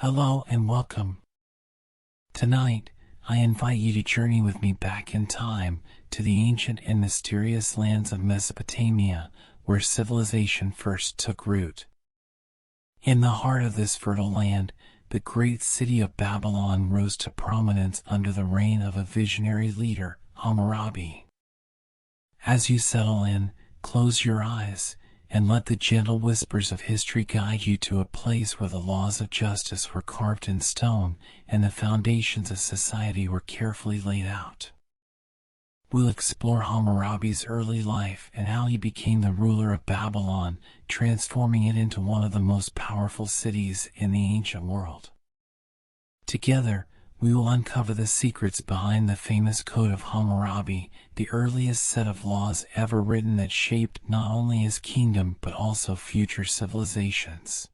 Hello and welcome. Tonight, I invite you to journey with me back in time to the ancient and mysterious lands of Mesopotamia, where civilization first took root. In the heart of this fertile land, the great city of Babylon rose to prominence under the reign of a visionary leader, Hammurabi. As you settle in, close your eyes and let the gentle whispers of history guide you to a place where the laws of justice were carved in stone and the foundations of society were carefully laid out. We'll explore Hammurabi's early life and how he became the ruler of Babylon, transforming it into one of the most powerful cities in the ancient world. Together, we will uncover the secrets behind the famous Code of Hammurabi, the earliest set of laws ever written that shaped not only his kingdom but also future civilizations.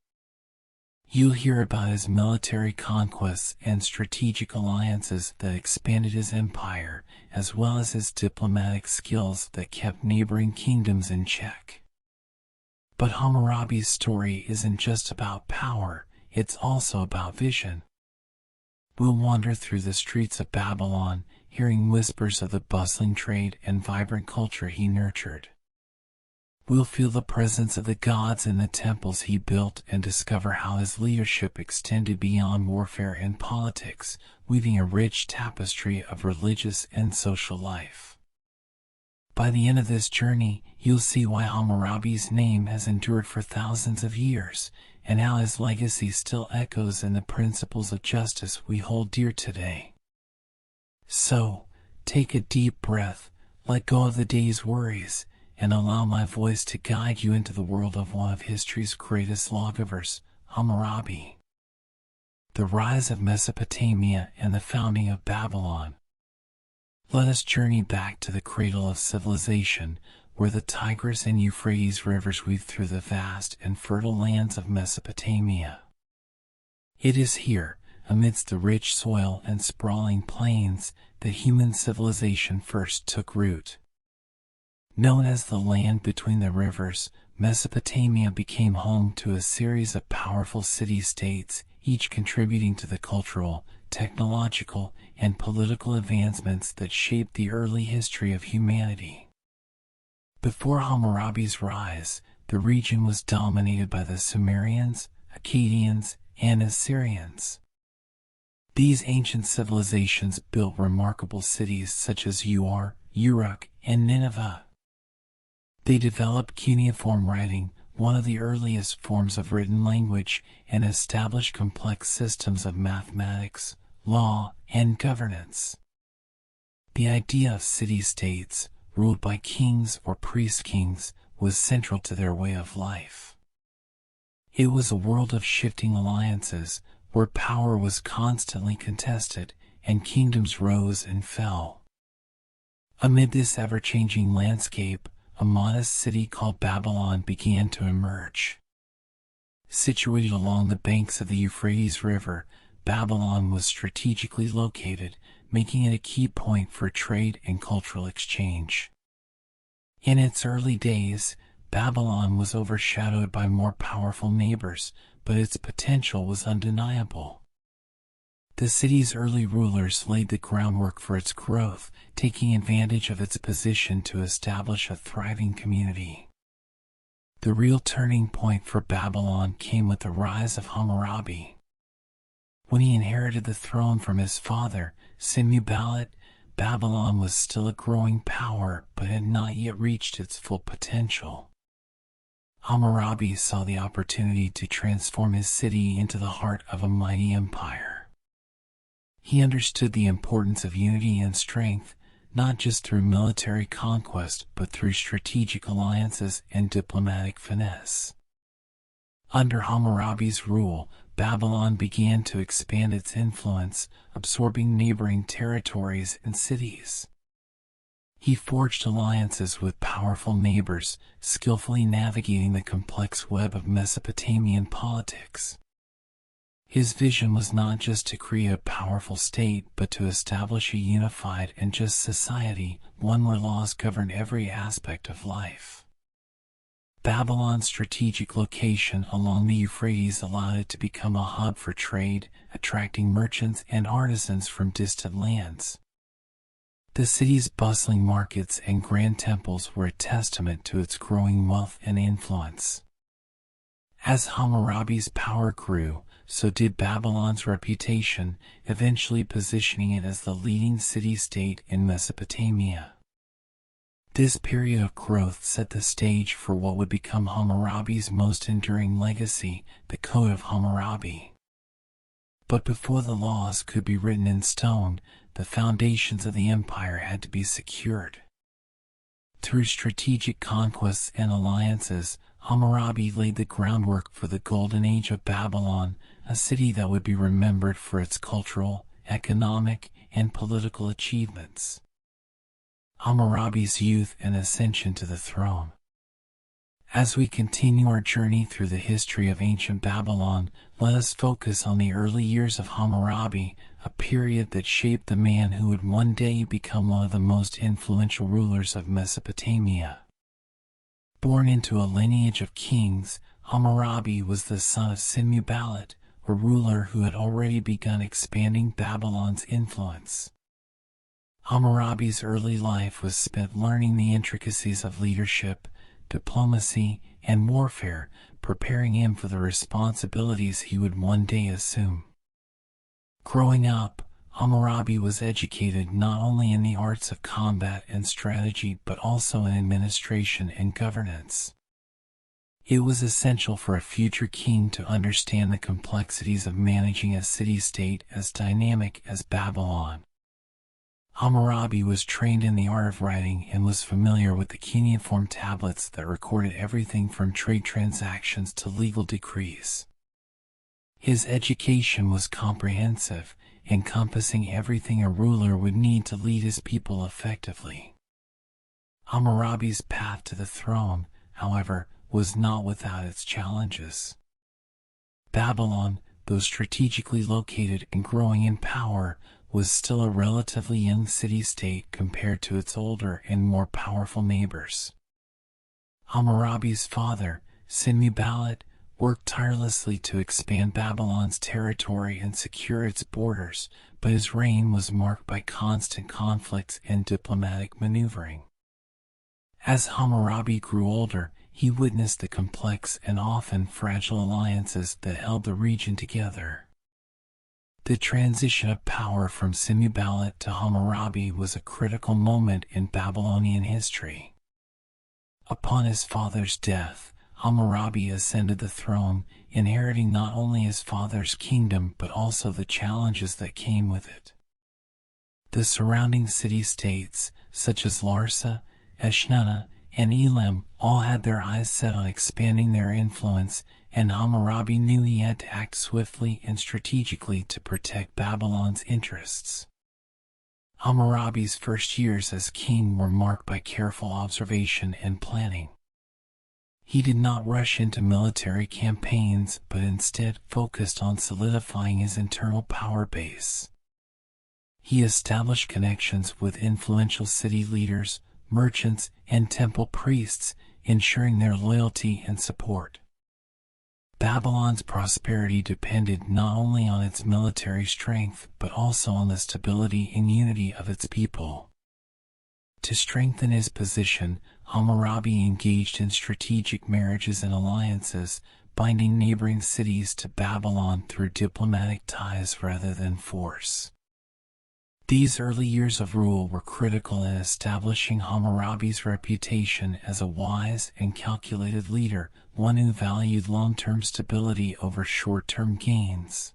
You'll hear about his military conquests and strategic alliances that expanded his empire, as well as his diplomatic skills that kept neighboring kingdoms in check. But Hammurabi's story isn't just about power, it's also about vision. We'll wander through the streets of Babylon, hearing whispers of the bustling trade and vibrant culture he nurtured. We'll feel the presence of the gods in the temples he built and discover how his leadership extended beyond warfare and politics, weaving a rich tapestry of religious and social life. By the end of this journey, you'll see why Hammurabi's name has endured for thousands of years, and how his legacy still echoes in the principles of justice we hold dear today. So, take a deep breath, let go of the day's worries, and allow my voice to guide you into the world of one of history's greatest lawgivers, Hammurabi. The rise of Mesopotamia and the founding of Babylon. Let us journey back to the cradle of civilization, where the Tigris and Euphrates rivers weave through the vast and fertile lands of Mesopotamia. It is here, amidst the rich soil and sprawling plains, that human civilization first took root. Known as the land between the rivers, Mesopotamia became home to a series of powerful city-states, each contributing to the cultural, technological, and political advancements that shaped the early history of humanity. Before Hammurabi's rise, the region was dominated by the Sumerians, Akkadians, and Assyrians. These ancient civilizations built remarkable cities such as Uruk, and Nineveh. They developed cuneiform writing, one of the earliest forms of written language, and established complex systems of mathematics, law, and governance. The idea of city-states, ruled by kings or priest-kings, was central to their way of life. It was a world of shifting alliances, where power was constantly contested, and kingdoms rose and fell. Amid this ever-changing landscape, a modest city called Babylon began to emerge. Situated along the banks of the Euphrates River, Babylon was strategically located, making it a key point for trade and cultural exchange. In its early days, Babylon was overshadowed by more powerful neighbors, but its potential was undeniable. The city's early rulers laid the groundwork for its growth, taking advantage of its position to establish a thriving community. The real turning point for Babylon came with the rise of Hammurabi. When he inherited the throne from his father, Senusbalit, Babylon was still a growing power but had not yet reached its full potential. Hammurabi saw the opportunity to transform his city into the heart of a mighty empire. He understood the importance of unity and strength, not just through military conquest but through strategic alliances and diplomatic finesse. Under Hammurabi's rule, Babylon began to expand its influence, absorbing neighboring territories and cities. He forged alliances with powerful neighbors, skillfully navigating the complex web of Mesopotamian politics. His vision was not just to create a powerful state, but to establish a unified and just society, one where laws govern every aspect of life. Babylon's strategic location along the Euphrates allowed it to become a hub for trade, attracting merchants and artisans from distant lands. The city's bustling markets and grand temples were a testament to its growing wealth and influence. As Hammurabi's power grew, so did Babylon's reputation, eventually positioning it as the leading city-state in Mesopotamia. This period of growth set the stage for what would become Hammurabi's most enduring legacy, the Code of Hammurabi. But before the laws could be written in stone, the foundations of the empire had to be secured. Through strategic conquests and alliances, Hammurabi laid the groundwork for the Golden Age of Babylon, a city that would be remembered for its cultural, economic, and political achievements. Hammurabi's youth and ascension to the throne. As we continue our journey through the history of ancient Babylon, let us focus on the early years of Hammurabi, a period that shaped the man who would one day become one of the most influential rulers of Mesopotamia. Born into a lineage of kings, Hammurabi was the son of Sin-Muballit, a ruler who had already begun expanding Babylon's influence. Hammurabi's early life was spent learning the intricacies of leadership, diplomacy, and warfare, preparing him for the responsibilities he would one day assume. Growing up, Hammurabi was educated not only in the arts of combat and strategy but also in administration and governance. It was essential for a future king to understand the complexities of managing a city-state as dynamic as Babylon. Hammurabi was trained in the art of writing and was familiar with the cuneiform tablets that recorded everything from trade transactions to legal decrees. His education was comprehensive, encompassing everything a ruler would need to lead his people effectively. Hammurabi's path to the throne, however, was not without its challenges. Babylon, though strategically located and growing in power, was still a relatively young city-state compared to its older and more powerful neighbors. Hammurabi's father, Sin-Muballit, worked tirelessly to expand Babylon's territory and secure its borders, but his reign was marked by constant conflicts and diplomatic maneuvering. As Hammurabi grew older, he witnessed the complex and often fragile alliances that held the region together. The transition of power from Sin-Muballit to Hammurabi was a critical moment in Babylonian history. Upon his father's death, Hammurabi ascended the throne, inheriting not only his father's kingdom but also the challenges that came with it. The surrounding city-states, such as Larsa, Eshnunna, and Elam, all had their eyes set on expanding their influence, and Hammurabi knew he had to act swiftly and strategically to protect Babylon's interests. Hammurabi's first years as king were marked by careful observation and planning. He did not rush into military campaigns, but instead focused on solidifying his internal power base. He established connections with influential city leaders, merchants, and temple priests, ensuring their loyalty and support. Babylon's prosperity depended not only on its military strength but also on the stability and unity of its people. To strengthen his position, Hammurabi engaged in strategic marriages and alliances, binding neighboring cities to Babylon through diplomatic ties rather than force. These early years of rule were critical in establishing Hammurabi's reputation as a wise and calculated leader, one who valued long-term stability over short-term gains.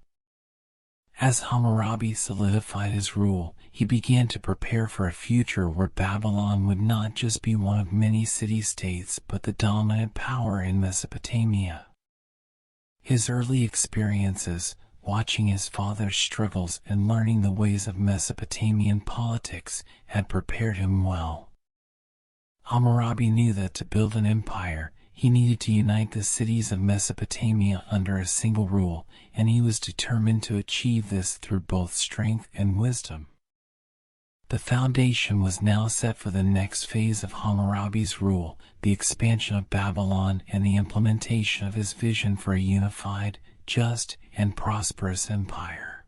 As Hammurabi solidified his rule, he began to prepare for a future where Babylon would not just be one of many city-states but the dominant power in Mesopotamia. His early experiences, watching his father's struggles and learning the ways of Mesopotamian politics, had prepared him well. Hammurabi knew that to build an empire, he needed to unite the cities of Mesopotamia under a single rule, and he was determined to achieve this through both strength and wisdom. The foundation was now set for the next phase of Hammurabi's rule, the expansion of Babylon and the implementation of his vision for a unified, just, and prosperous empire.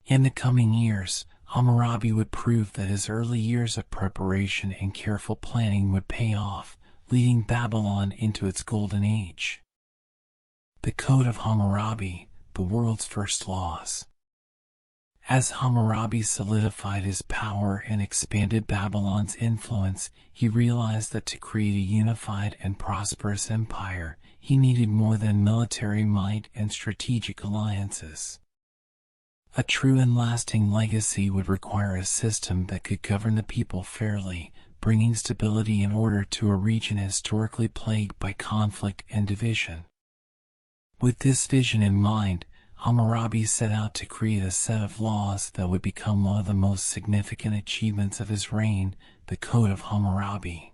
In the coming years, Hammurabi would prove that his early years of preparation and careful planning would pay off, leading Babylon into its golden age. The Code of Hammurabi, the world's first laws. As Hammurabi solidified his power and expanded Babylon's influence, he realized that to create a unified and prosperous empire, he needed more than military might and strategic alliances. A true and lasting legacy would require a system that could govern the people fairly, bringing stability and order to a region historically plagued by conflict and division. With this vision in mind, Hammurabi set out to create a set of laws that would become one of the most significant achievements of his reign, the Code of Hammurabi.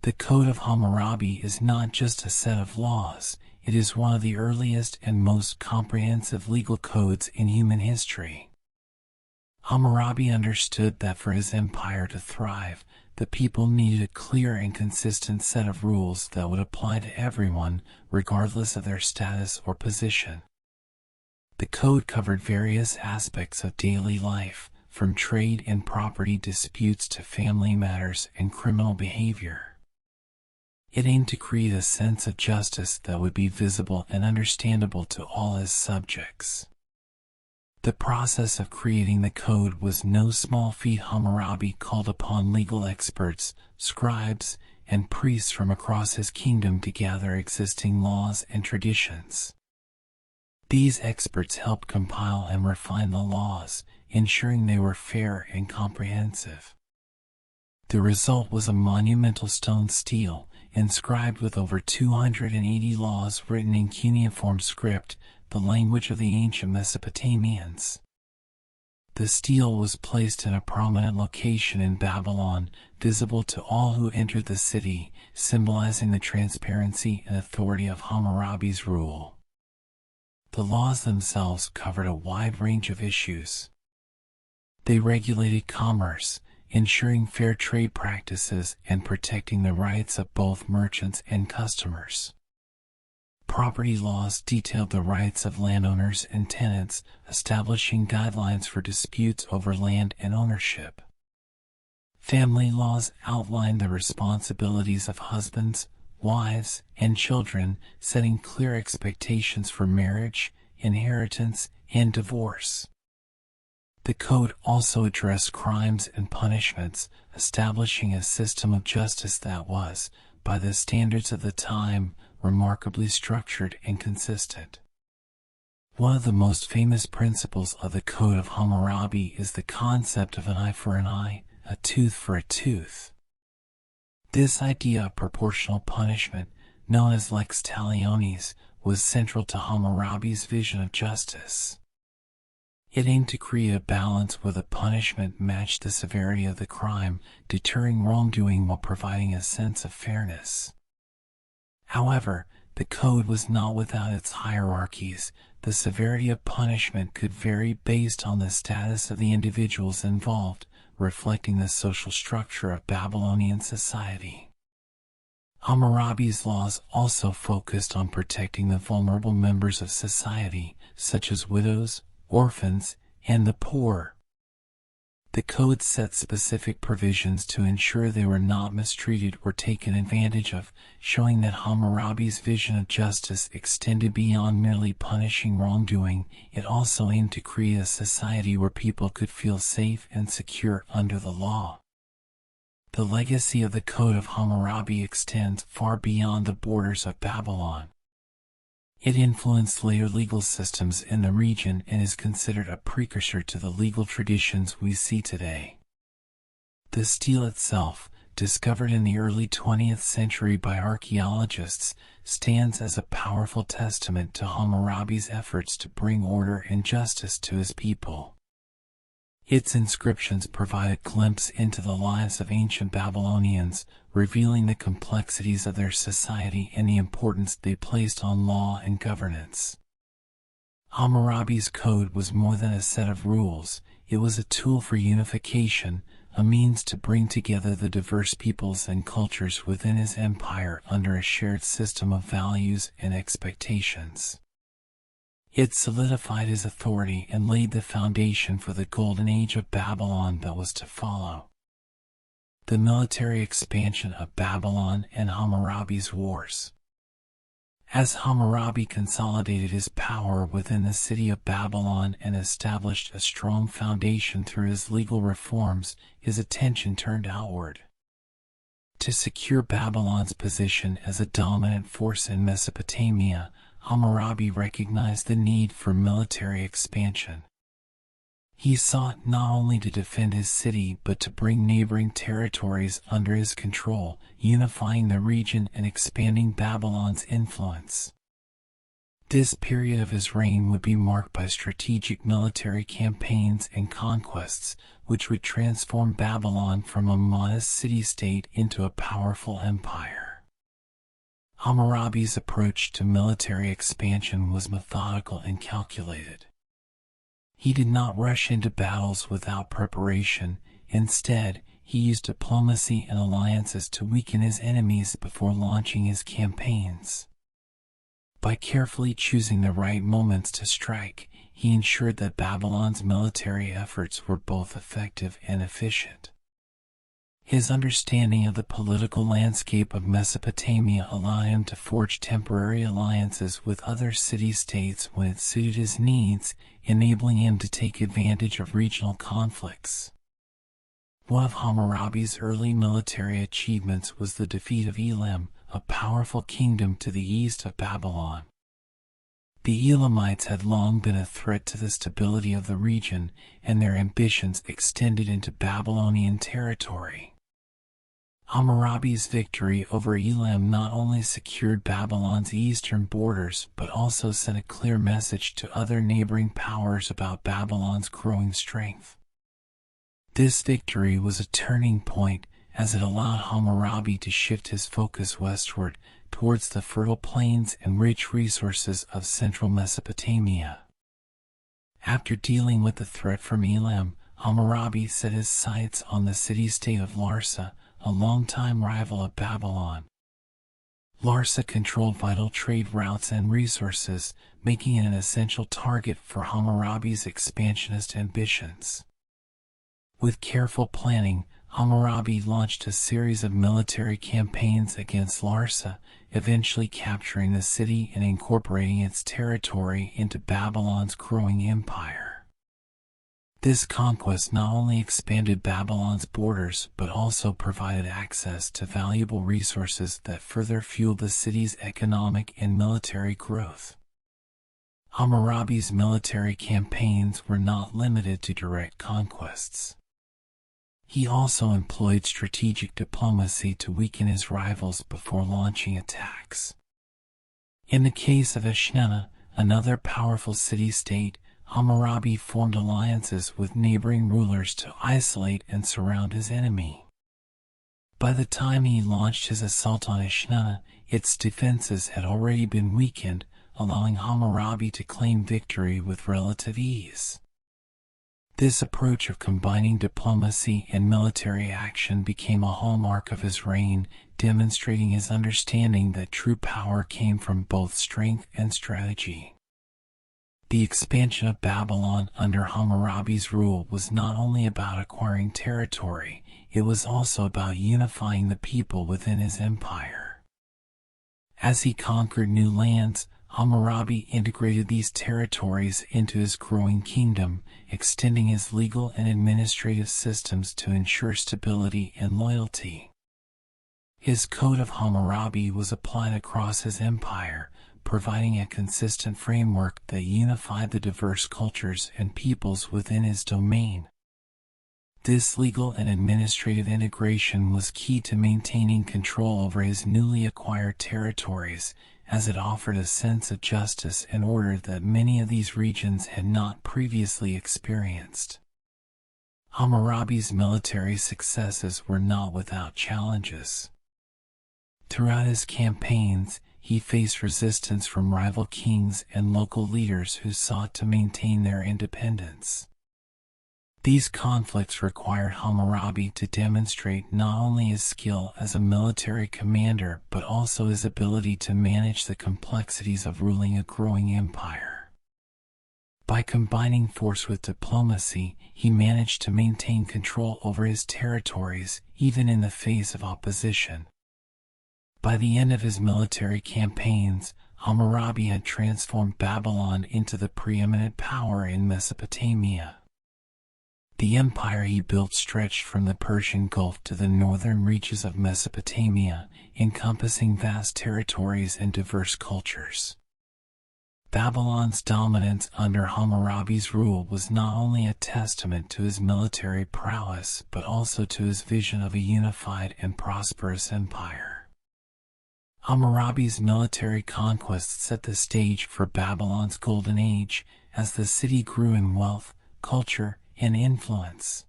The Code of Hammurabi is not just a set of laws, it is one of the earliest and most comprehensive legal codes in human history. Hammurabi understood that for his empire to thrive, the people needed a clear and consistent set of rules that would apply to everyone, regardless of their status or position. The code covered various aspects of daily life, from trade and property disputes to family matters and criminal behavior. It aimed to create a sense of justice that would be visible and understandable to all his subjects. The process of creating the code was no small feat. Hammurabi called upon legal experts, scribes, and priests from across his kingdom to gather existing laws and traditions. These experts helped compile and refine the laws, ensuring they were fair and comprehensive. The result was a monumental stone stele, inscribed with over 280 laws written in cuneiform script, the language of the ancient Mesopotamians. The stele was placed in a prominent location in Babylon, visible to all who entered the city, symbolizing the transparency and authority of Hammurabi's rule. The laws themselves covered a wide range of issues. They regulated commerce, ensuring fair trade practices and protecting the rights of both merchants and customers. Property laws detailed the rights of landowners and tenants, establishing guidelines for disputes over land and ownership. Family laws outlined the responsibilities of husbands, wives, and children, setting clear expectations for marriage, inheritance, and divorce. The code also addressed crimes and punishments, establishing a system of justice that was, by the standards of the time, remarkably structured and consistent. One of the most famous principles of the Code of Hammurabi is the concept of an eye for an eye, a tooth for a tooth. This idea of proportional punishment, known as lex talionis, was central to Hammurabi's vision of justice. It aimed to create a balance where the punishment matched the severity of the crime, deterring wrongdoing while providing a sense of fairness. However, the code was not without its hierarchies. The severity of punishment could vary based on the status of the individuals involved, reflecting the social structure of Babylonian society. Hammurabi's laws also focused on protecting the vulnerable members of society, such as widows, orphans, and the poor. The code set specific provisions to ensure they were not mistreated or taken advantage of, showing that Hammurabi's vision of justice extended beyond merely punishing wrongdoing. It also aimed to create a society where people could feel safe and secure under the law. The legacy of the Code of Hammurabi extends far beyond the borders of Babylon. It influenced later legal systems in the region and is considered a precursor to the legal traditions we see today. The stele itself, discovered in the early 20th century by archaeologists, stands as a powerful testament to Hammurabi's efforts to bring order and justice to his people. Its inscriptions provide a glimpse into the lives of ancient Babylonians, revealing the complexities of their society and the importance they placed on law and governance. Hammurabi's code was more than a set of rules, it was a tool for unification, a means to bring together the diverse peoples and cultures within his empire under a shared system of values and expectations. It solidified his authority and laid the foundation for the golden age of Babylon that was to follow. The military expansion of Babylon and Hammurabi's wars. As Hammurabi consolidated his power within the city of Babylon and established a strong foundation through his legal reforms, his attention turned outward. To secure Babylon's position as a dominant force in Mesopotamia, Hammurabi recognized the need for military expansion. He sought not only to defend his city but to bring neighboring territories under his control, unifying the region and expanding Babylon's influence. This period of his reign would be marked by strategic military campaigns and conquests, which would transform Babylon from a modest city-state into a powerful empire. Hammurabi's approach to military expansion was methodical and calculated. He did not rush into battles without preparation. Instead, he used diplomacy and alliances to weaken his enemies before launching his campaigns. By carefully choosing the right moments to strike, he ensured that Babylon's military efforts were both effective and efficient. His understanding of the political landscape of Mesopotamia allowed him to forge temporary alliances with other city-states when it suited his needs, enabling him to take advantage of regional conflicts. One of Hammurabi's early military achievements was the defeat of Elam, a powerful kingdom to the east of Babylon. The Elamites had long been a threat to the stability of the region, and their ambitions extended into Babylonian territory. Hammurabi's victory over Elam not only secured Babylon's eastern borders but also sent a clear message to other neighboring powers about Babylon's growing strength. This victory was a turning point, as it allowed Hammurabi to shift his focus westward, towards the fertile plains and rich resources of central Mesopotamia. After dealing with the threat from Elam, Hammurabi set his sights on the city-state of Larsa, a longtime rival of Babylon. Larsa controlled vital trade routes and resources, making it an essential target for Hammurabi's expansionist ambitions. With careful planning, Hammurabi launched a series of military campaigns against Larsa, eventually capturing the city and incorporating its territory into Babylon's growing empire. This conquest not only expanded Babylon's borders but also provided access to valuable resources that further fueled the city's economic and military growth. Hammurabi's military campaigns were not limited to direct conquests. He also employed strategic diplomacy to weaken his rivals before launching attacks. In the case of Eshnunna, another powerful city-state, Hammurabi formed alliances with neighboring rulers to isolate and surround his enemy. By the time he launched his assault on Eshnunna, its defenses had already been weakened, allowing Hammurabi to claim victory with relative ease. This approach of combining diplomacy and military action became a hallmark of his reign, demonstrating his understanding that true power came from both strength and strategy. The expansion of Babylon under Hammurabi's rule was not only about acquiring territory, it was also about unifying the people within his empire. As he conquered new lands, Hammurabi integrated these territories into his growing kingdom, extending his legal and administrative systems to ensure stability and loyalty. His Code of Hammurabi was applied across his empire, providing a consistent framework that unified the diverse cultures and peoples within his domain. This legal and administrative integration was key to maintaining control over his newly acquired territories, as it offered a sense of justice and order that many of these regions had not previously experienced. Hammurabi's military successes were not without challenges. Throughout his campaigns, he faced resistance from rival kings and local leaders who sought to maintain their independence. These conflicts required Hammurabi to demonstrate not only his skill as a military commander but also his ability to manage the complexities of ruling a growing empire. By combining force with diplomacy, he managed to maintain control over his territories, even in the face of opposition. By the end of his military campaigns, Hammurabi had transformed Babylon into the preeminent power in Mesopotamia. The empire he built stretched from the Persian Gulf to the northern reaches of Mesopotamia, encompassing vast territories and diverse cultures. Babylon's dominance under Hammurabi's rule was not only a testament to his military prowess but also to his vision of a unified and prosperous empire. Hammurabi's military conquests set the stage for Babylon's golden age as the city grew in wealth, culture, and influence.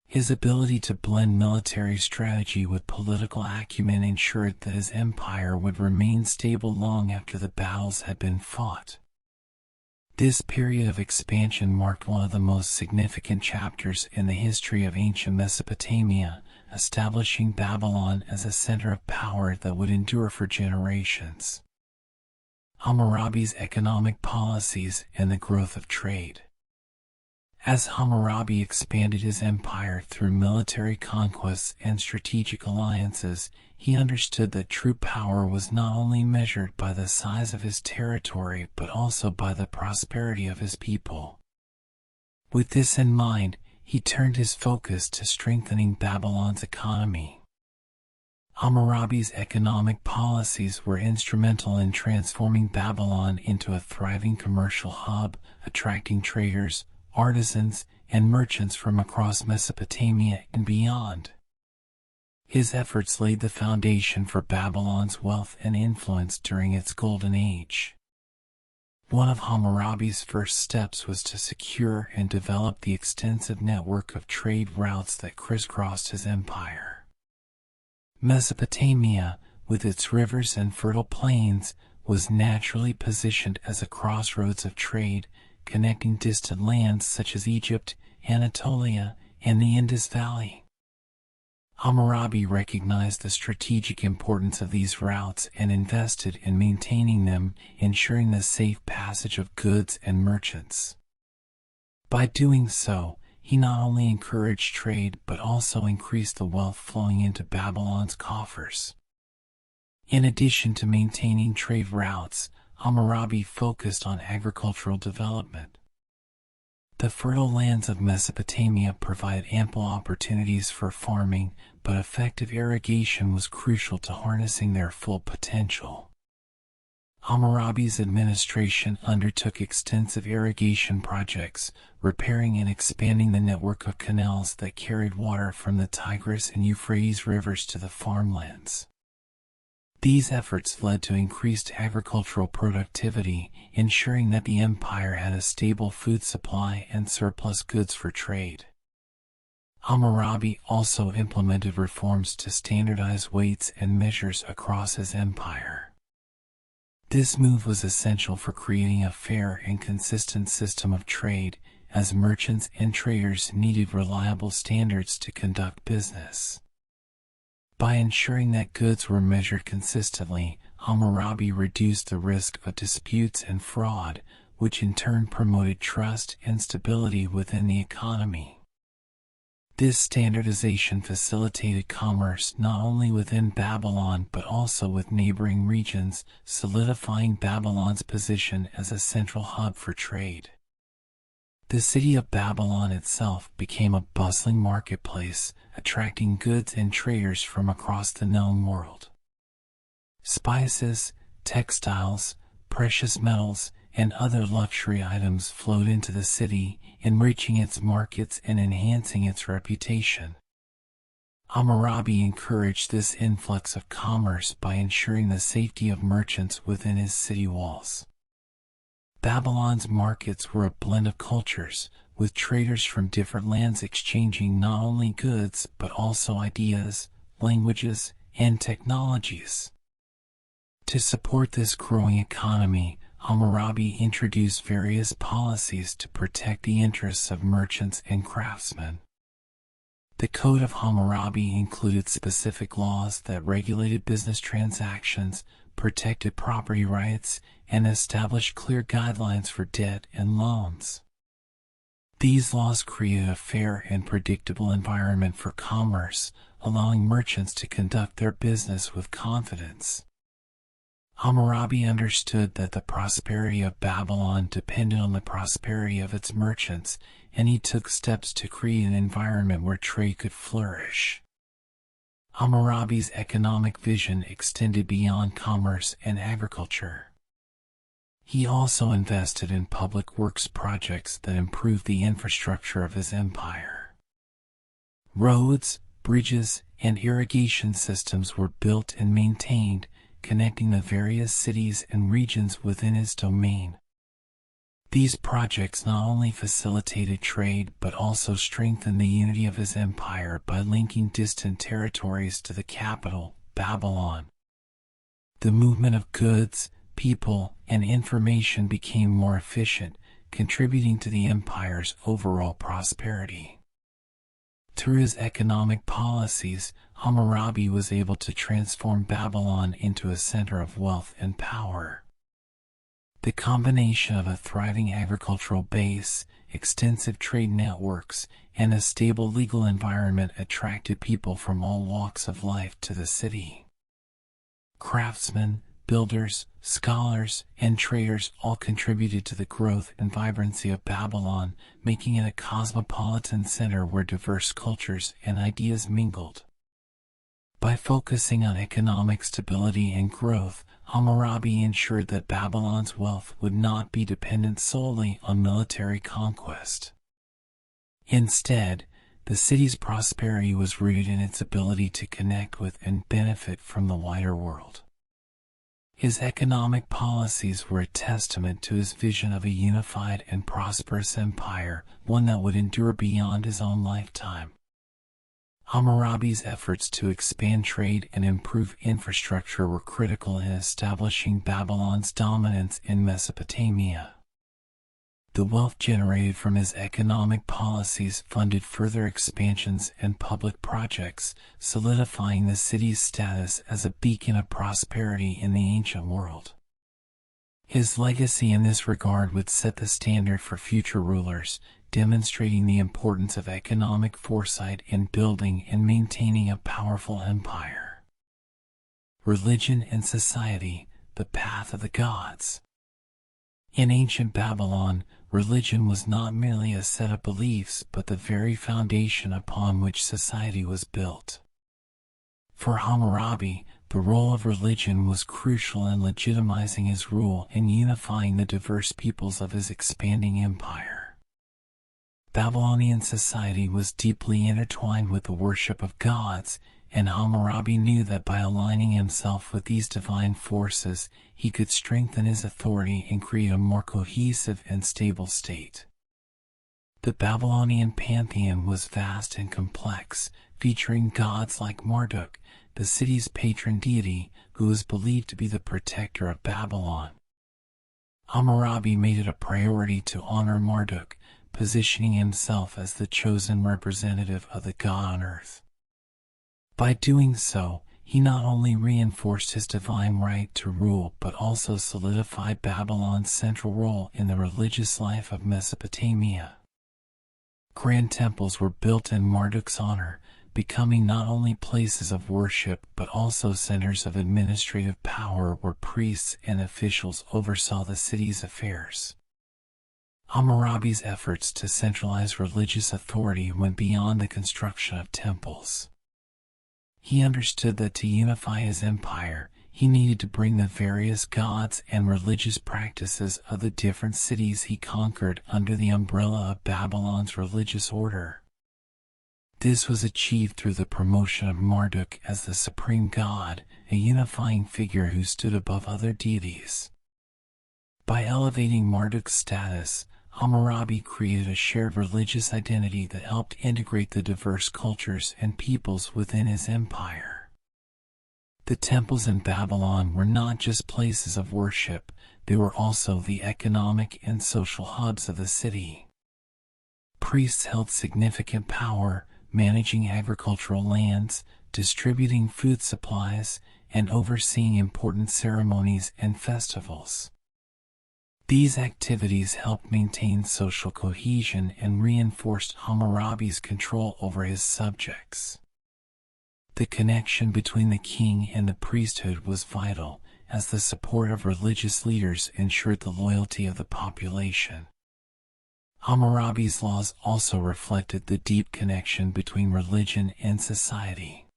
His ability to blend military strategy with political acumen ensured that his empire would remain stable long after the battles had been fought. This period of expansion marked one of the most significant chapters in the history of ancient Mesopotamia, establishing Babylon as a center of power that would endure for generations. Hammurabi's economic policies and the growth of trade. As Hammurabi expanded his empire through military conquests and strategic alliances, he understood that true power was not only measured by the size of his territory but also by the prosperity of his people. With this in mind, he turned his focus to strengthening Babylon's economy. Hammurabi's economic policies were instrumental in transforming Babylon into a thriving commercial hub, attracting traders, artisans, and merchants from across Mesopotamia and beyond. His efforts laid the foundation for Babylon's wealth and influence during its golden age. One of Hammurabi's first steps was to secure and develop the extensive network of trade routes that crisscrossed his empire. Mesopotamia, with its rivers and fertile plains, was naturally positioned as a crossroads of trade, connecting distant lands such as Egypt, Anatolia, and the Indus Valley. Hammurabi recognized the strategic importance of these routes and invested in maintaining them, ensuring the safe passage of goods and merchants. By doing so, he not only encouraged trade but also increased the wealth flowing into Babylon's coffers. In addition to maintaining trade routes, Hammurabi focused on agricultural development. The fertile lands of Mesopotamia provided ample opportunities for farming, but effective irrigation was crucial to harnessing their full potential. Hammurabi's administration undertook extensive irrigation projects, repairing and expanding the network of canals that carried water from the Tigris and Euphrates rivers to the farmlands. These efforts led to increased agricultural productivity, ensuring that the empire had a stable food supply and surplus goods for trade. Hammurabi also implemented reforms to standardize weights and measures across his empire. This move was essential for creating a fair and consistent system of trade, as merchants and traders needed reliable standards to conduct business. By ensuring that goods were measured consistently, Hammurabi reduced the risk of disputes and fraud, which in turn promoted trust and stability within the economy. This standardization facilitated commerce not only within Babylon but also with neighboring regions, solidifying Babylon's position as a central hub for trade. The city of Babylon itself became a bustling marketplace, attracting goods and traders from across the known world. Spices, textiles, precious metals, and other luxury items flowed into the city, enriching its markets and enhancing its reputation. Hammurabi encouraged this influx of commerce by ensuring the safety of merchants within his city walls. Babylon's markets were a blend of cultures, with traders from different lands exchanging not only goods but also ideas, languages, and technologies. To support this growing economy, Hammurabi introduced various policies to protect the interests of merchants and craftsmen. The Code of Hammurabi included specific laws that regulated business transactions, protected property rights, and established clear guidelines for debt and loans. These laws created a fair and predictable environment for commerce, allowing merchants to conduct their business with confidence. Hammurabi understood that the prosperity of Babylon depended on the prosperity of its merchants, and he took steps to create an environment where trade could flourish. Hammurabi's economic vision extended beyond commerce and agriculture. He also invested in public works projects that improved the infrastructure of his empire. Roads, bridges, and irrigation systems were built and maintained, connecting the various cities and regions within his domain. These projects not only facilitated trade but also strengthened the unity of his empire by linking distant territories to the capital, Babylon. The movement of goods, people, and information became more efficient, contributing to the empire's overall prosperity. Through his economic policies, Hammurabi was able to transform Babylon into a center of wealth and power. The combination of a thriving agricultural base, extensive trade networks, and a stable legal environment attracted people from all walks of life to the city. Craftsmen, builders, scholars, and traders all contributed to the growth and vibrancy of Babylon, making it a cosmopolitan center where diverse cultures and ideas mingled. By focusing on economic stability and growth, Hammurabi ensured that Babylon's wealth would not be dependent solely on military conquest. Instead, the city's prosperity was rooted in its ability to connect with and benefit from the wider world. His economic policies were a testament to his vision of a unified and prosperous empire, one that would endure beyond his own lifetime. Hammurabi's efforts to expand trade and improve infrastructure were critical in establishing Babylon's dominance in Mesopotamia. The wealth generated from his economic policies funded further expansions and public projects, solidifying the city's status as a beacon of prosperity in the ancient world. His legacy in this regard would set the standard for future rulers, demonstrating the importance of economic foresight in building and maintaining a powerful empire. Religion and society, the path of the gods. In ancient Babylon, religion was not merely a set of beliefs but the very foundation upon which society was built. For Hammurabi, the role of religion was crucial in legitimizing his rule and unifying the diverse peoples of his expanding empire. Babylonian society was deeply intertwined with the worship of gods, and Hammurabi knew that by aligning himself with these divine forces, he could strengthen his authority and create a more cohesive and stable state. The Babylonian pantheon was vast and complex, featuring gods like Marduk, the city's patron deity, who was believed to be the protector of Babylon. Hammurabi made it a priority to honor Marduk, positioning himself as the chosen representative of the god on earth. By doing so, he not only reinforced his divine right to rule but also solidified Babylon's central role in the religious life of Mesopotamia. Grand temples were built in Marduk's honor, becoming not only places of worship but also centers of administrative power where priests and officials oversaw the city's affairs. Hammurabi's efforts to centralize religious authority went beyond the construction of temples. He understood that to unify his empire, he needed to bring the various gods and religious practices of the different cities he conquered under the umbrella of Babylon's religious order. This was achieved through the promotion of Marduk as the supreme god, a unifying figure who stood above other deities. By elevating Marduk's status, Hammurabi created a shared religious identity that helped integrate the diverse cultures and peoples within his empire. The temples in Babylon were not just places of worship, they were also the economic and social hubs of the city. Priests held significant power, managing agricultural lands, distributing food supplies, and overseeing important ceremonies and festivals. These activities helped maintain social cohesion and reinforced Hammurabi's control over his subjects. The connection between the king and the priesthood was vital, as the support of religious leaders ensured the loyalty of the population. Hammurabi's laws also reflected the deep connection between religion and society.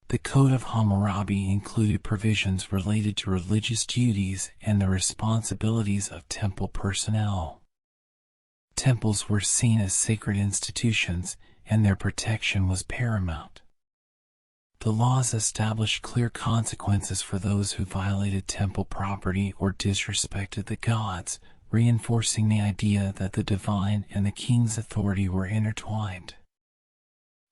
The Code of Hammurabi included provisions related to religious duties and the responsibilities of temple personnel. Temples were seen as sacred institutions, and their protection was paramount. The laws established clear consequences for those who violated temple property or disrespected the gods, reinforcing the idea that the divine and the king's authority were intertwined.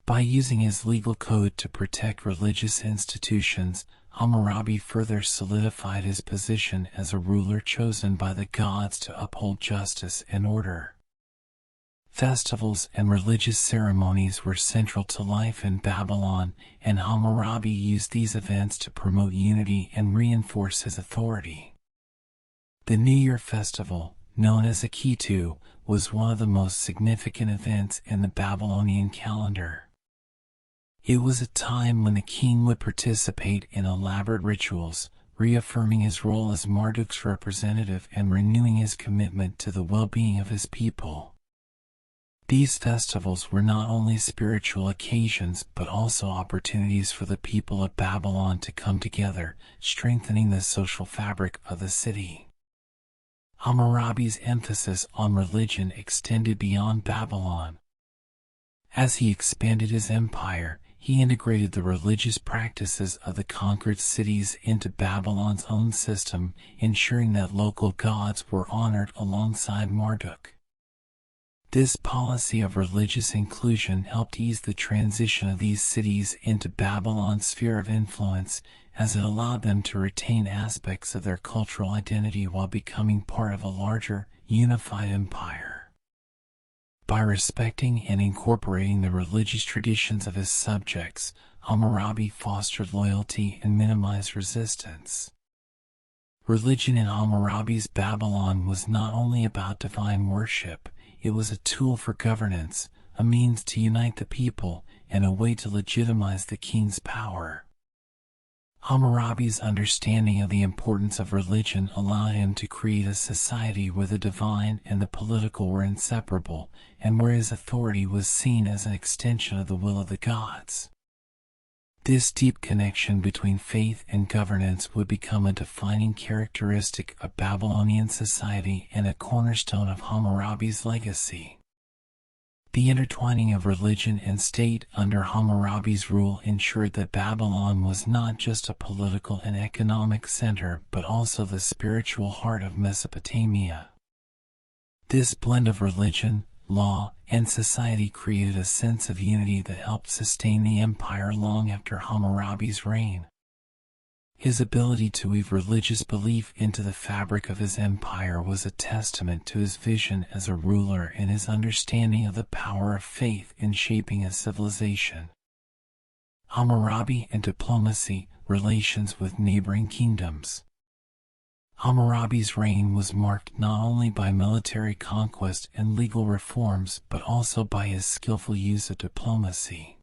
By using his legal code to protect religious institutions, Hammurabi further solidified his position as a ruler chosen by the gods to uphold justice and order. Festivals and religious ceremonies were central to life in Babylon, and Hammurabi used these events to promote unity and reinforce his authority. The New Year festival, known as Akitu, was one of the most significant events in the Babylonian calendar. It was a time when the king would participate in elaborate rituals, reaffirming his role as Marduk's representative and renewing his commitment to the well-being of his people. These festivals were not only spiritual occasions but also opportunities for the people of Babylon to come together, strengthening the social fabric of the city. Hammurabi's emphasis on religion extended beyond Babylon. As he expanded his empire, he integrated the religious practices of the conquered cities into Babylon's own system, ensuring that local gods were honored alongside Marduk. This policy of religious inclusion helped ease the transition of these cities into Babylon's sphere of influence, as it allowed them to retain aspects of their cultural identity while becoming part of a larger, unified empire. By respecting and incorporating the religious traditions of his subjects, Hammurabi fostered loyalty and minimized resistance. Religion in Hammurabi's Babylon was not only about divine worship, it was a tool for governance, a means to unite the people, and a way to legitimize the king's power. Hammurabi's understanding of the importance of religion allowed him to create a society where the divine and the political were inseparable, and where his authority was seen as an extension of the will of the gods. This deep connection between faith and governance would become a defining characteristic of Babylonian society and a cornerstone of Hammurabi's legacy. The intertwining of religion and state under Hammurabi's rule ensured that Babylon was not just a political and economic center but also the spiritual heart of Mesopotamia. This blend of religion, law, and society created a sense of unity that helped sustain the empire long after Hammurabi's reign. His ability to weave religious belief into the fabric of his empire was a testament to his vision as a ruler and his understanding of the power of faith in shaping a civilization. Hammurabi and diplomacy, relations with neighboring kingdoms. Hammurabi's reign was marked not only by military conquest and legal reforms but also by his skillful use of diplomacy.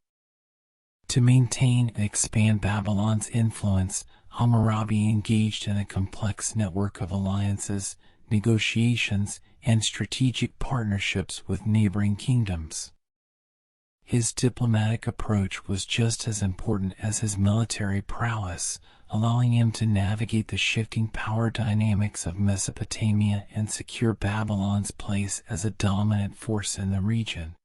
To maintain and expand Babylon's influence, Hammurabi engaged in a complex network of alliances, negotiations, and strategic partnerships with neighboring kingdoms. His diplomatic approach was just as important as his military prowess, allowing him to navigate the shifting power dynamics of Mesopotamia and secure Babylon's place as a dominant force in the region.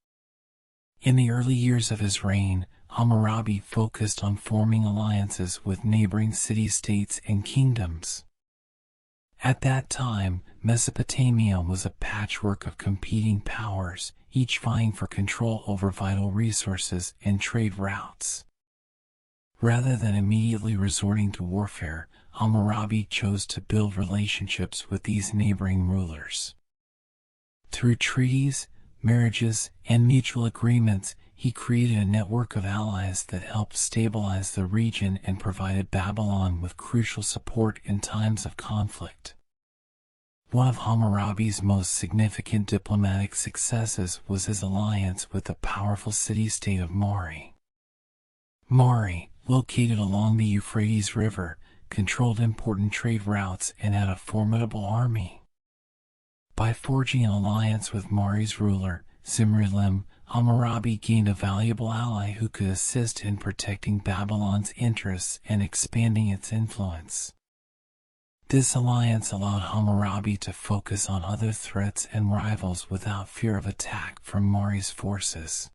In the early years of his reign, Hammurabi focused on forming alliances with neighboring city-states and kingdoms. At that time, Mesopotamia was a patchwork of competing powers, each vying for control over vital resources and trade routes. Rather than immediately resorting to warfare, Hammurabi chose to build relationships with these neighboring rulers. Through treaties, marriages, and mutual agreements, he created a network of allies that helped stabilize the region and provided Babylon with crucial support in times of conflict. One of Hammurabi's most significant diplomatic successes was his alliance with the powerful city-state of Mari. Mari, located along the Euphrates River, controlled important trade routes and had a formidable army. By forging an alliance with Mari's ruler, Zimri-Lim, Hammurabi gained a valuable ally who could assist in protecting Babylon's interests and expanding its influence. This alliance allowed Hammurabi to focus on other threats and rivals without fear of attack from Mari's forces.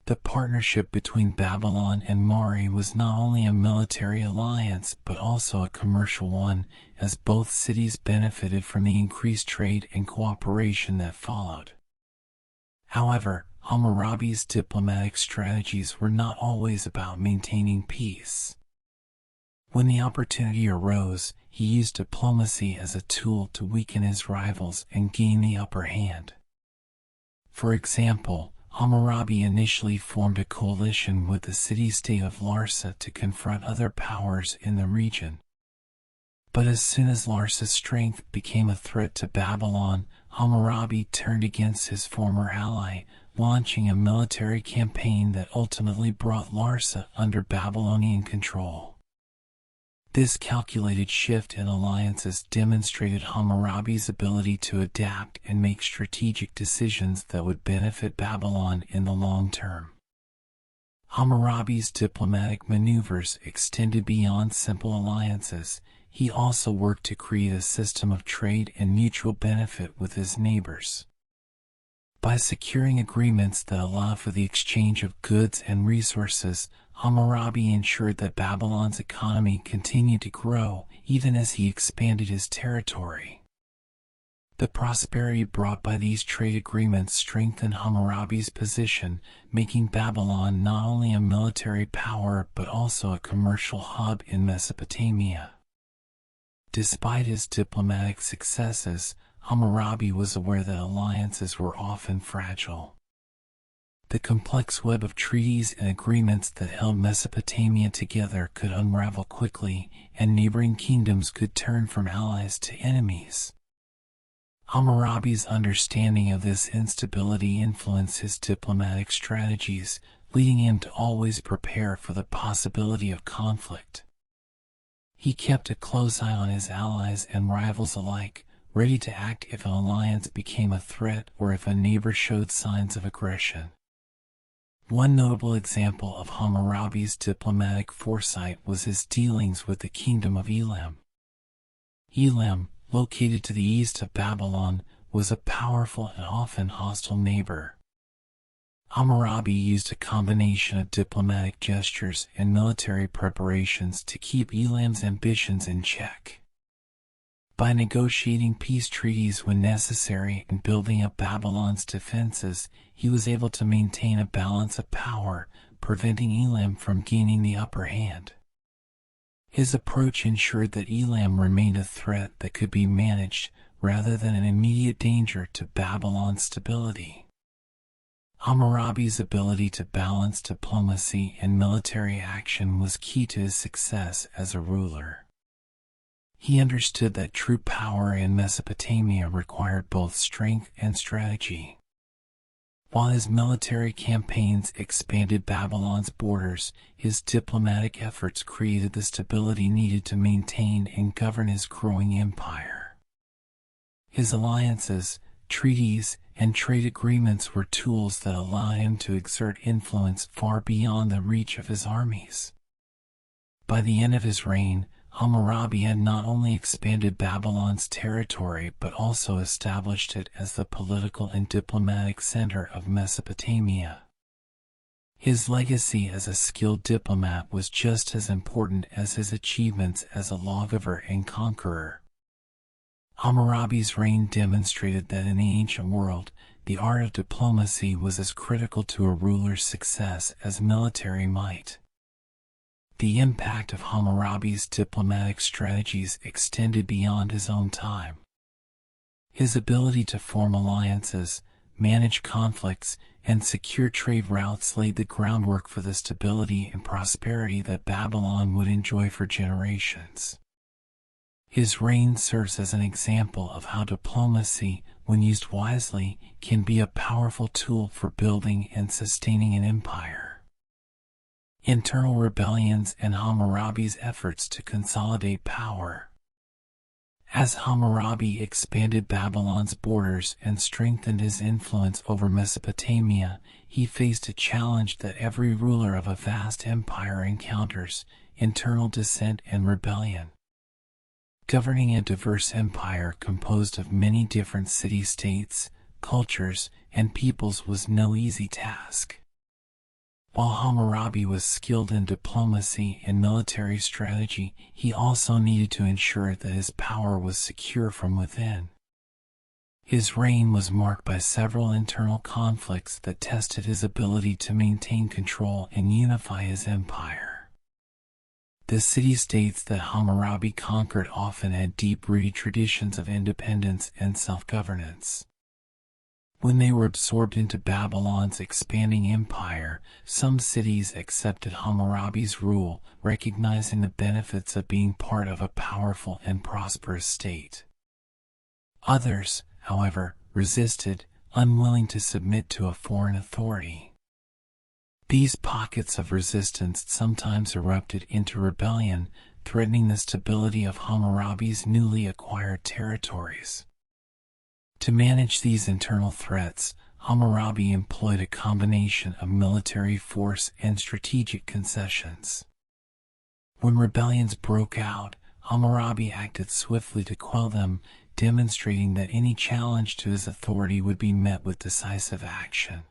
The partnership between Babylon and Mari was not only a military alliance but also a commercial one, as both cities benefited from the increased trade and cooperation that followed. However, Hammurabi's diplomatic strategies were not always about maintaining peace. When the opportunity arose, he used diplomacy as a tool to weaken his rivals and gain the upper hand. For example, Hammurabi initially formed a coalition with the city-state of Larsa to confront other powers in the region. But as soon as Larsa's strength became a threat to Babylon, Hammurabi turned against his former ally, launching a military campaign that ultimately brought Larsa under Babylonian control. This calculated shift in alliances demonstrated Hammurabi's ability to adapt and make strategic decisions that would benefit Babylon in the long term. Hammurabi's diplomatic maneuvers extended beyond simple alliances. He also worked to create a system of trade and mutual benefit with his neighbors. By securing agreements that allow for the exchange of goods and resources, Hammurabi ensured that Babylon's economy continued to grow even as he expanded his territory. The prosperity brought by these trade agreements strengthened Hammurabi's position, making Babylon not only a military power but also a commercial hub in Mesopotamia. Despite his diplomatic successes, Hammurabi was aware that alliances were often fragile. The complex web of treaties and agreements that held Mesopotamia together could unravel quickly, and neighboring kingdoms could turn from allies to enemies. Hammurabi's understanding of this instability influenced his diplomatic strategies, leading him to always prepare for the possibility of conflict. He kept a close eye on his allies and rivals alike, ready to act if an alliance became a threat or if a neighbor showed signs of aggression. One notable example of Hammurabi's diplomatic foresight was his dealings with the kingdom of Elam. Elam, located to the east of Babylon, was a powerful and often hostile neighbor. Hammurabi used a combination of diplomatic gestures and military preparations to keep Elam's ambitions in check. By negotiating peace treaties when necessary and building up Babylon's defenses, he was able to maintain a balance of power, preventing Elam from gaining the upper hand. His approach ensured that Elam remained a threat that could be managed rather than an immediate danger to Babylon's stability. Hammurabi's ability to balance diplomacy and military action was key to his success as a ruler. He understood that true power in Mesopotamia required both strength and strategy. While his military campaigns expanded Babylon's borders, his diplomatic efforts created the stability needed to maintain and govern his growing empire. His alliances, treaties, and trade agreements were tools that allowed him to exert influence far beyond the reach of his armies. By the end of his reign, Hammurabi had not only expanded Babylon's territory but also established it as the political and diplomatic center of Mesopotamia. His legacy as a skilled diplomat was just as important as his achievements as a lawgiver and conqueror. Hammurabi's reign demonstrated that in the ancient world, the art of diplomacy was as critical to a ruler's success as military might. The impact of Hammurabi's diplomatic strategies extended beyond his own time. His ability to form alliances, manage conflicts, and secure trade routes laid the groundwork for the stability and prosperity that Babylon would enjoy for generations. His reign serves as an example of how diplomacy, when used wisely, can be a powerful tool for building and sustaining an empire. Internal rebellions and Hammurabi's efforts to consolidate power. As Hammurabi expanded Babylon's borders and strengthened his influence over Mesopotamia, he faced a challenge that every ruler of a vast empire encounters: internal dissent and rebellion. Governing a diverse empire composed of many different city-states, cultures, and peoples was no easy task. While Hammurabi was skilled in diplomacy and military strategy, he also needed to ensure that his power was secure from within. His reign was marked by several internal conflicts that tested his ability to maintain control and unify his empire. The city-states that Hammurabi conquered often had deep-rooted traditions of independence and self-governance. When they were absorbed into Babylon's expanding empire, some cities accepted Hammurabi's rule, recognizing the benefits of being part of a powerful and prosperous state. Others, however, resisted, unwilling to submit to a foreign authority. These pockets of resistance sometimes erupted into rebellion, threatening the stability of Hammurabi's newly acquired territories. To manage these internal threats, Hammurabi employed a combination of military force and strategic concessions. When rebellions broke out, Hammurabi acted swiftly to quell them, demonstrating that any challenge to his authority would be met with decisive action.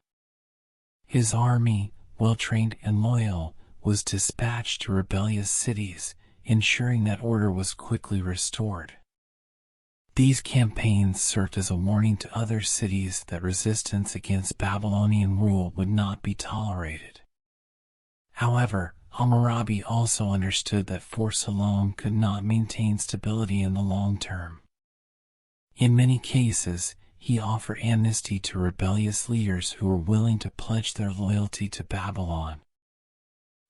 His army, well-trained and loyal, was dispatched to rebellious cities, ensuring that order was quickly restored. These campaigns served as a warning to other cities that resistance against Babylonian rule would not be tolerated. However, Hammurabi also understood that force alone could not maintain stability in the long term. In many cases, he offered amnesty to rebellious leaders who were willing to pledge their loyalty to Babylon.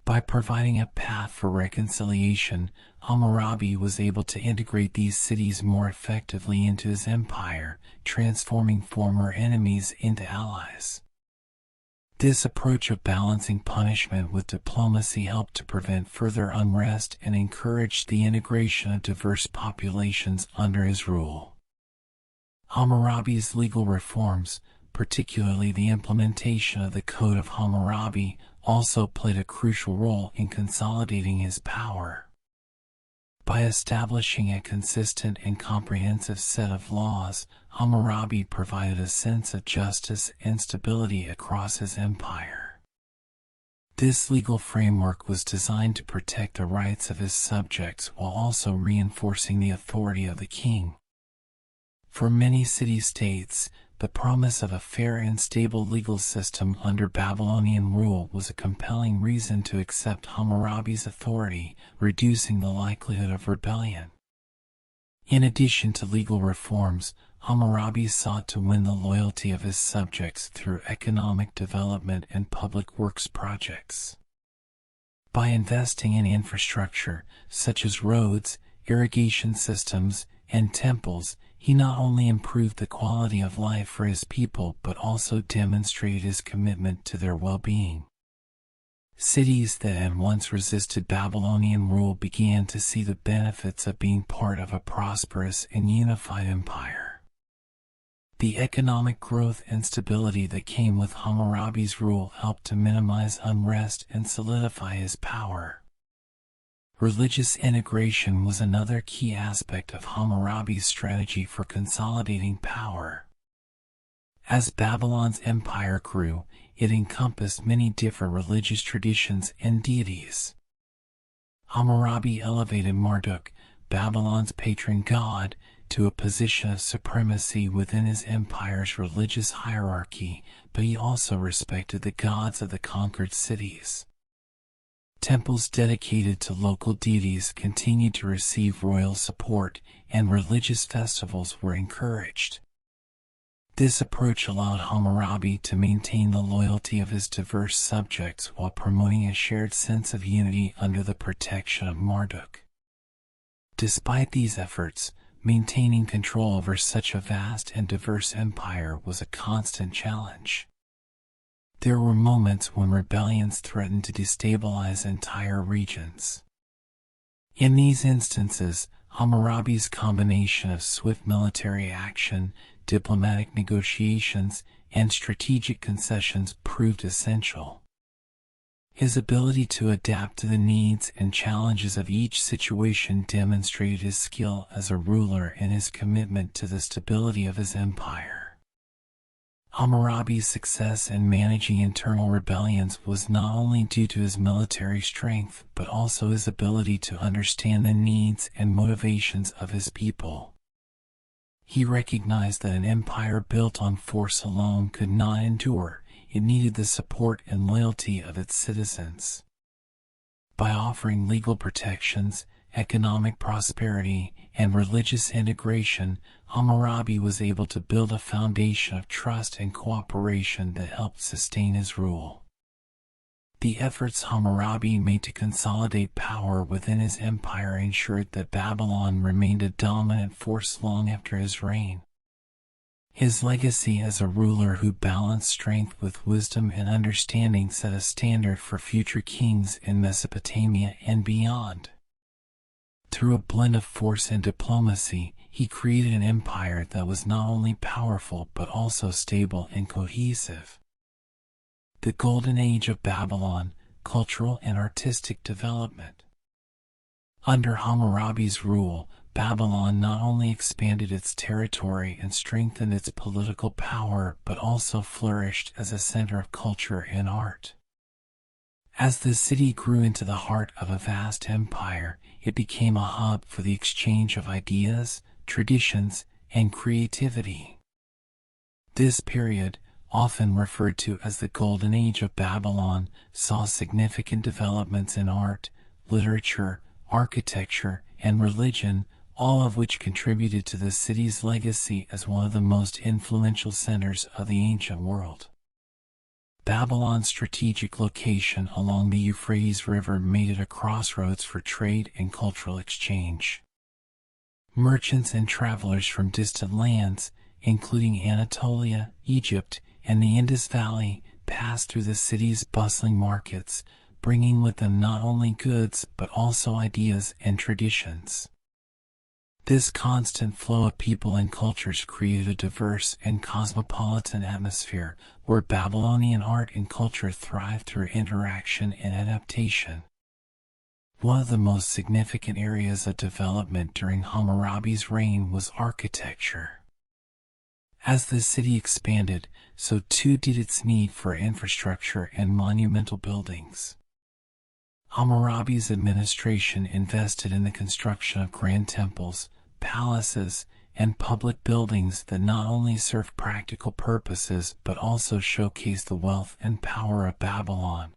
By providing a path for reconciliation, Hammurabi was able to integrate these cities more effectively into his empire, transforming former enemies into allies. This approach of balancing punishment with diplomacy helped to prevent further unrest and encouraged the integration of diverse populations under his rule. Hammurabi's legal reforms, particularly the implementation of the Code of Hammurabi, also played a crucial role in consolidating his power. By establishing a consistent and comprehensive set of laws, Hammurabi provided a sense of justice and stability across his empire. This legal framework was designed to protect the rights of his subjects while also reinforcing the authority of the king. For many city-states, the promise of a fair and stable legal system under Babylonian rule was a compelling reason to accept Hammurabi's authority, reducing the likelihood of rebellion. In addition to legal reforms, Hammurabi sought to win the loyalty of his subjects through economic development and public works projects. By investing in infrastructure, such as roads, irrigation systems, and temples, he not only improved the quality of life for his people but also demonstrated his commitment to their well-being. Cities that had once resisted Babylonian rule began to see the benefits of being part of a prosperous and unified empire. The economic growth and stability that came with Hammurabi's rule helped to minimize unrest and solidify his power. Religious integration was another key aspect of Hammurabi's strategy for consolidating power. As Babylon's empire grew, it encompassed many different religious traditions and deities. Hammurabi elevated Marduk, Babylon's patron god, to a position of supremacy within his empire's religious hierarchy, but he also respected the gods of the conquered cities. Temples dedicated to local deities continued to receive royal support, and religious festivals were encouraged. This approach allowed Hammurabi to maintain the loyalty of his diverse subjects while promoting a shared sense of unity under the protection of Marduk. Despite these efforts, maintaining control over such a vast and diverse empire was a constant challenge. There were moments when rebellions threatened to destabilize entire regions. In these instances, Hammurabi's combination of swift military action, diplomatic negotiations, and strategic concessions proved essential. His ability to adapt to the needs and challenges of each situation demonstrated his skill as a ruler and his commitment to the stability of his empire. Hammurabi's success in managing internal rebellions was not only due to his military strength, but also his ability to understand the needs and motivations of his people. He recognized that an empire built on force alone could not endure. It needed the support and loyalty of its citizens. By offering legal protections, economic prosperity, and religious integration, Hammurabi was able to build a foundation of trust and cooperation that helped sustain his rule. The efforts Hammurabi made to consolidate power within his empire ensured that Babylon remained a dominant force long after his reign. His legacy as a ruler who balanced strength with wisdom and understanding set a standard for future kings in Mesopotamia and beyond. Through a blend of force and diplomacy, he created an empire that was not only powerful but also stable and cohesive. The Golden Age of Babylon, cultural and artistic development. Under Hammurabi's rule, Babylon not only expanded its territory and strengthened its political power, but also flourished as a center of culture and art. As the city grew into the heart of a vast empire, it became a hub for the exchange of ideas, traditions, and creativity. This period, often referred to as the Golden Age of Babylon, saw significant developments in art, literature, architecture, and religion, all of which contributed to the city's legacy as one of the most influential centers of the ancient world. Babylon's strategic location along the Euphrates River made it a crossroads for trade and cultural exchange. Merchants and travelers from distant lands, including Anatolia, Egypt, and the Indus Valley, passed through the city's bustling markets, bringing with them not only goods but also ideas and traditions. This constant flow of people and cultures created a diverse and cosmopolitan atmosphere where Babylonian art and culture thrived through interaction and adaptation. One of the most significant areas of development during Hammurabi's reign was architecture. As the city expanded, so too did its need for infrastructure and monumental buildings. Hammurabi's administration invested in the construction of grand temples, palaces, and public buildings that not only served practical purposes but also showcased the wealth and power of Babylon.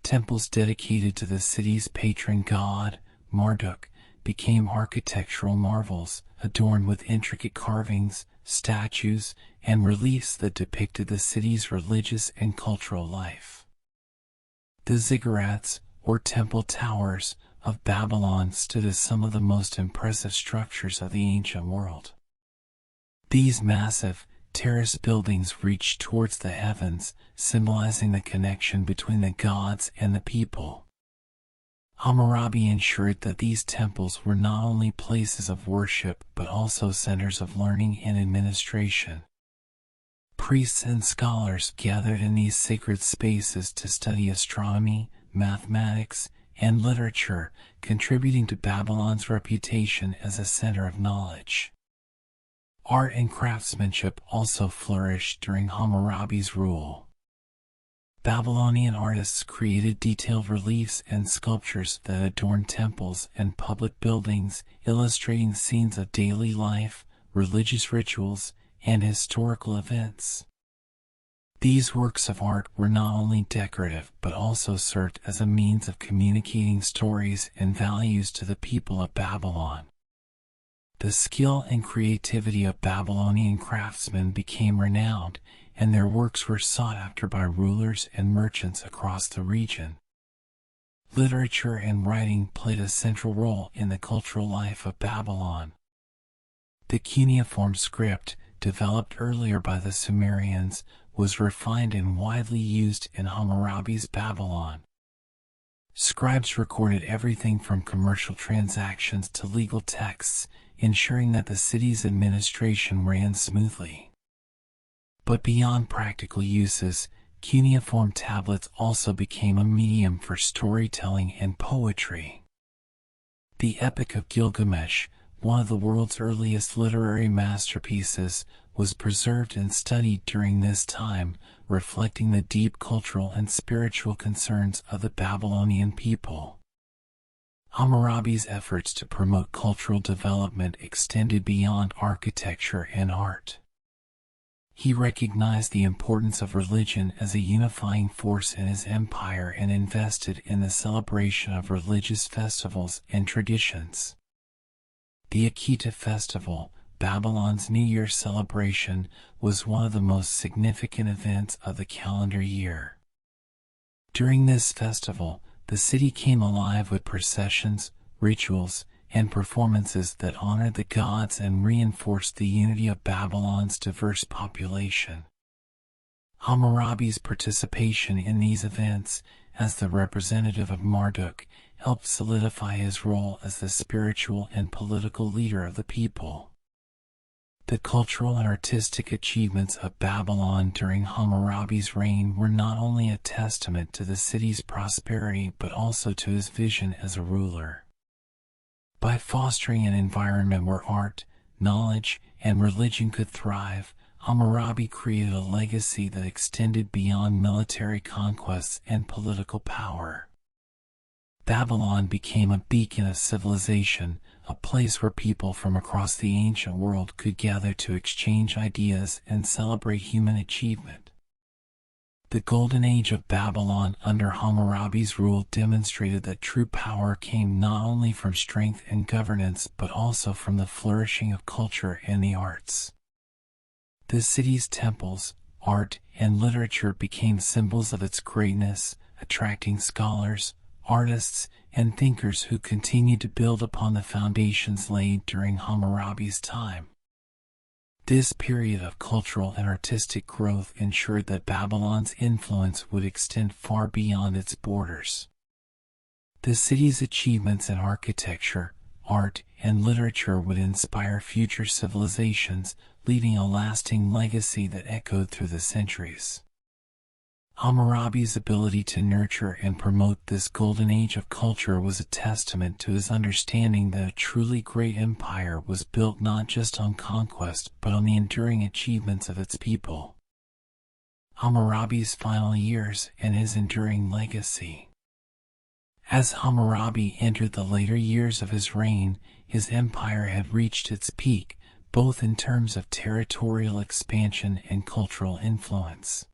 Temples dedicated to the city's patron god, Marduk, became architectural marvels, adorned with intricate carvings, statues, and reliefs that depicted the city's religious and cultural life. The ziggurats, or temple towers, of Babylon stood as some of the most impressive structures of the ancient world. These massive, terraced buildings reached towards the heavens, symbolizing the connection between the gods and the people. Hammurabi ensured that these temples were not only places of worship but also centers of learning and administration. Priests and scholars gathered in these sacred spaces to study astronomy, mathematics, and literature, contributing to Babylon's reputation as a center of knowledge. Art and craftsmanship also flourished during Hammurabi's rule. Babylonian artists created detailed reliefs and sculptures that adorned temples and public buildings, illustrating scenes of daily life, religious rituals, and historical events. These works of art were not only decorative but also served as a means of communicating stories and values to the people of Babylon. The skill and creativity of Babylonian craftsmen became renowned, and their works were sought after by rulers and merchants across the region. Literature and writing played a central role in the cultural life of Babylon. The cuneiform script, developed earlier by the Sumerians, was refined and widely used in Hammurabi's Babylon. Scribes recorded everything from commercial transactions to legal texts, ensuring that the city's administration ran smoothly. But beyond practical uses, cuneiform tablets also became a medium for storytelling and poetry. The Epic of Gilgamesh, one of the world's earliest literary masterpieces, was preserved and studied during this time, reflecting the deep cultural and spiritual concerns of the Babylonian people. Hammurabi's efforts to promote cultural development extended beyond architecture and art. He recognized the importance of religion as a unifying force in his empire and invested in the celebration of religious festivals and traditions. The Akita Festival, Babylon's New Year celebration, was one of the most significant events of the calendar year. During this festival, the city came alive with processions, rituals, and performances that honored the gods and reinforced the unity of Babylon's diverse population. Hammurabi's participation in these events, as the representative of Marduk, helped solidify his role as the spiritual and political leader of the people. The cultural and artistic achievements of Babylon during Hammurabi's reign were not only a testament to the city's prosperity but also to his vision as a ruler. By fostering an environment where art, knowledge, and religion could thrive, Hammurabi created a legacy that extended beyond military conquests and political power. Babylon became a beacon of civilization, a place where people from across the ancient world could gather to exchange ideas and celebrate human achievement. The Golden Age of Babylon under Hammurabi's rule demonstrated that true power came not only from strength and governance but also from the flourishing of culture and the arts. The city's temples, art, and literature became symbols of its greatness, attracting scholars, artists, and thinkers who continued to build upon the foundations laid during Hammurabi's time. This period of cultural and artistic growth ensured that Babylon's influence would extend far beyond its borders. The city's achievements in architecture, art, and literature would inspire future civilizations, leaving a lasting legacy that echoed through the centuries. Hammurabi's ability to nurture and promote this golden age of culture was a testament to his understanding that a truly great empire was built not just on conquest but on the enduring achievements of its people. Hammurabi's final years and his enduring legacy. As Hammurabi entered the later years of his reign, his empire had reached its peak, both in terms of territorial expansion and cultural influence.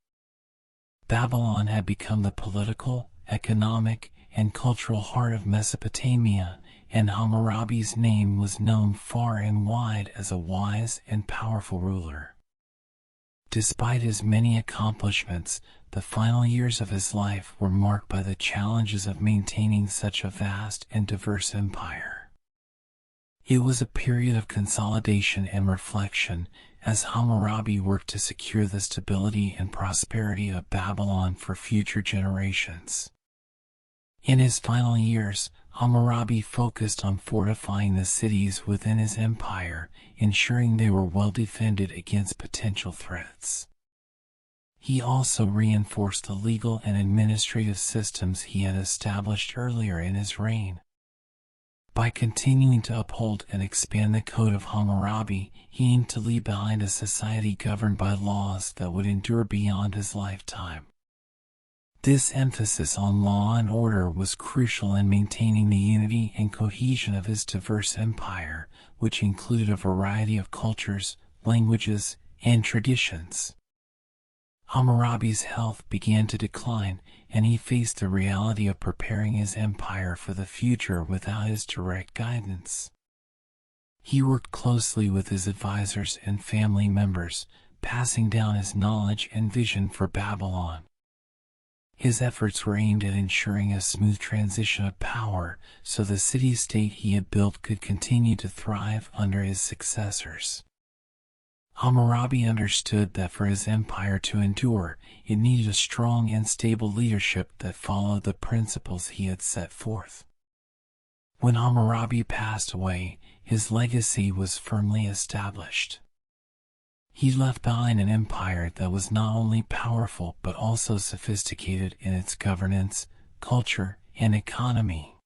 Babylon had become the political, economic, and cultural heart of Mesopotamia, and Hammurabi's name was known far and wide as a wise and powerful ruler. Despite his many accomplishments, the final years of his life were marked by the challenges of maintaining such a vast and diverse empire. It was a period of consolidation and reflection, as Hammurabi worked to secure the stability and prosperity of Babylon for future generations. In his final years, Hammurabi focused on fortifying the cities within his empire, ensuring they were well defended against potential threats. He also reinforced the legal and administrative systems he had established earlier in his reign. By continuing to uphold and expand the Code of Hammurabi, he aimed to leave behind a society governed by laws that would endure beyond his lifetime. This emphasis on law and order was crucial in maintaining the unity and cohesion of his diverse empire, which included a variety of cultures, languages, and traditions. Hammurabi's health began to decline, and he faced the reality of preparing his empire for the future without his direct guidance. He worked closely with his advisors and family members, passing down his knowledge and vision for Babylon. His efforts were aimed at ensuring a smooth transition of power so the city-state he had built could continue to thrive under his successors. Hammurabi understood that for his empire to endure, it needed a strong and stable leadership that followed the principles he had set forth. When Hammurabi passed away, his legacy was firmly established. He left behind an empire that was not only powerful but also sophisticated in its governance, culture, and economy.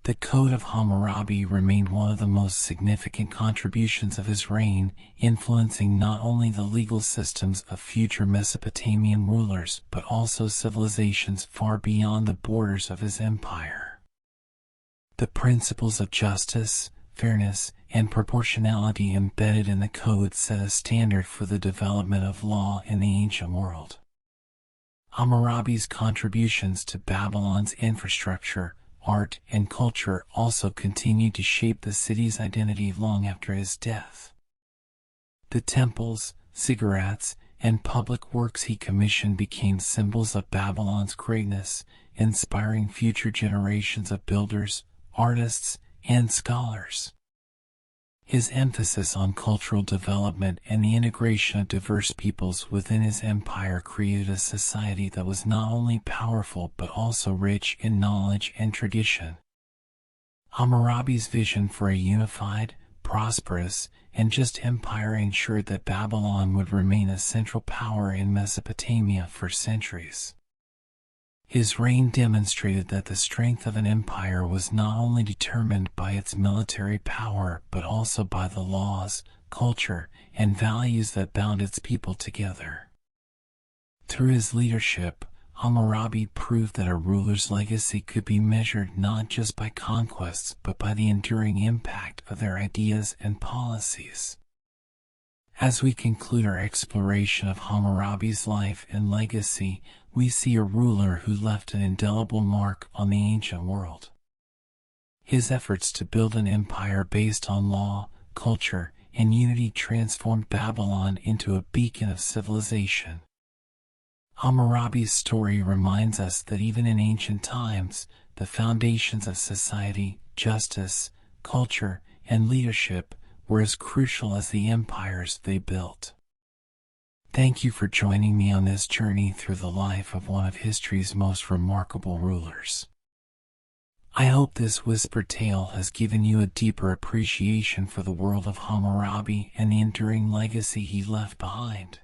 The Code of Hammurabi remained one of the most significant contributions of his reign, influencing not only the legal systems of future Mesopotamian rulers but also civilizations far beyond the borders of his empire. The principles of justice, fairness, and proportionality embedded in the code set a standard for the development of law in the ancient world. Hammurabi's contributions to Babylon's infrastructure, art, and culture also continued to shape the city's identity long after his death. The temples, ziggurats, and public works he commissioned became symbols of Babylon's greatness, inspiring future generations of builders, artists, and scholars. His emphasis on cultural development and the integration of diverse peoples within his empire created a society that was not only powerful but also rich in knowledge and tradition. Hammurabi's vision for a unified, prosperous, and just empire ensured that Babylon would remain a central power in Mesopotamia for centuries. His reign demonstrated that the strength of an empire was not only determined by its military power but also by the laws, culture, and values that bound its people together. Through his leadership, Hammurabi proved that a ruler's legacy could be measured not just by conquests but by the enduring impact of their ideas and policies. As we conclude our exploration of Hammurabi's life and legacy, we see a ruler who left an indelible mark on the ancient world. His efforts to build an empire based on law, culture, and unity transformed Babylon into a beacon of civilization. Hammurabi's story reminds us that even in ancient times, the foundations of society, justice, culture, and leadership were as crucial as the empires they built. Thank you for joining me on this journey through the life of one of history's most remarkable rulers. I hope this whispered tale has given you a deeper appreciation for the world of Hammurabi and the enduring legacy he left behind.